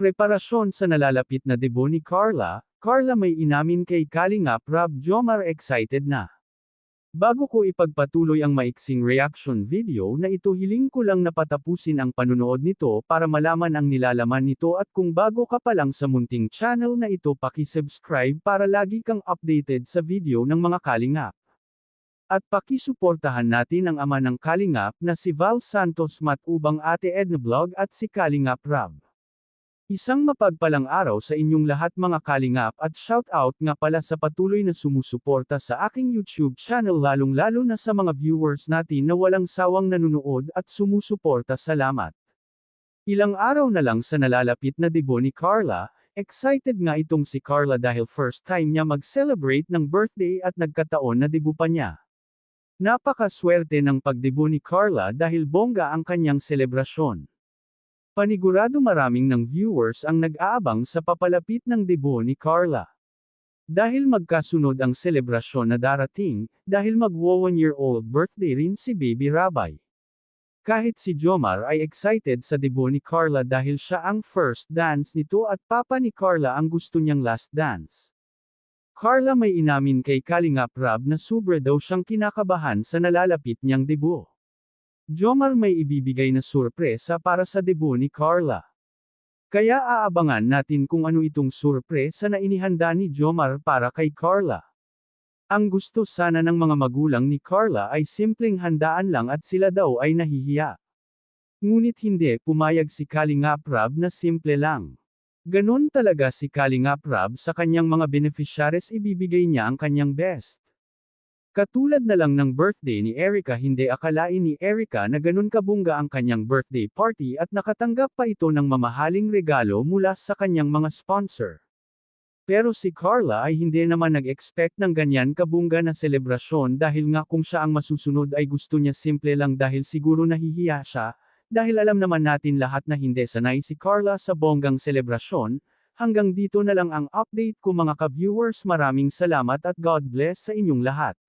Preparasyon sa nalalapit na debut ni Carla. Carla may inamin kay Kalingap Rob Jomar excited na. Bago ko ipagpatuloy ang maiksing reaction video na ito, hiling ko lang na patapusin ang panunood nito para malaman ang nilalaman nito, at kung bago ka pa lang sa munting channel na ito, paki-subscribe para lagi kang updated sa video ng mga Kalingap. At pakisuportahan natin ang ama ng Kalingap na si Val Santos Matubang, Ate Edna Vlog at si Kalingap Rob. Isang mapagpalang araw sa inyong lahat mga Kalingap, at shout out nga pala sa patuloy na sumusuporta sa aking YouTube channel, lalong-lalo na sa mga viewers natin na walang sawang nanunood at sumusuporta. Salamat. Ilang araw na lang sa nalalapit na debut ni Carla, excited nga itong si Carla dahil first time niya mag-celebrate ng birthday at nagkataon na debut pa niya. Napakaswerte ng pagdebut ni Carla dahil bongga ang kanyang selebrasyon. Panigurado maraming ng viewers ang nag-aabang sa papalapit ng debut ni Carla. Dahil magkasunod ang selebrasyon na darating, dahil mag-1-year-old birthday rin si Baby Rabay. Kahit si Jomar ay excited sa debut ni Carla dahil siya ang first dance nito at papa ni Carla ang gusto niyang last dance. Carla may inamin kay Kalingap Rob na sobra daw siyang kinakabahan sa nalalapit niyang debut. Jomar may ibibigay na surpresa para sa debut ni Carla. Kaya aabangan natin kung ano itong surpresa na inihanda ni Jomar para kay Carla. Ang gusto sana ng mga magulang ni Carla ay simpleng handaan lang at sila daw ay nahihiya. Ngunit hindi pumayag si Kalingap Rob na simple lang. Ganon talaga si Kalingap Rob sa kanyang mga beneficiaries, ibibigay niya ang kanyang best. Katulad na lang ng birthday ni Erica, hindi akalain ni Erica na ganun kabongga ang kanyang birthday party at nakatanggap pa ito ng mamahaling regalo mula sa kanyang mga sponsor. Pero si Carla ay hindi naman nag-expect ng ganyan kabongga na selebrasyon, dahil nga kung siya ang masusunod ay gusto niya simple lang dahil siguro nahihiya siya, dahil alam naman natin lahat na hindi sanay si Carla sa bonggang selebrasyon. Hanggang dito na lang ang update ko mga ka-viewers, maraming salamat at God bless sa inyong lahat.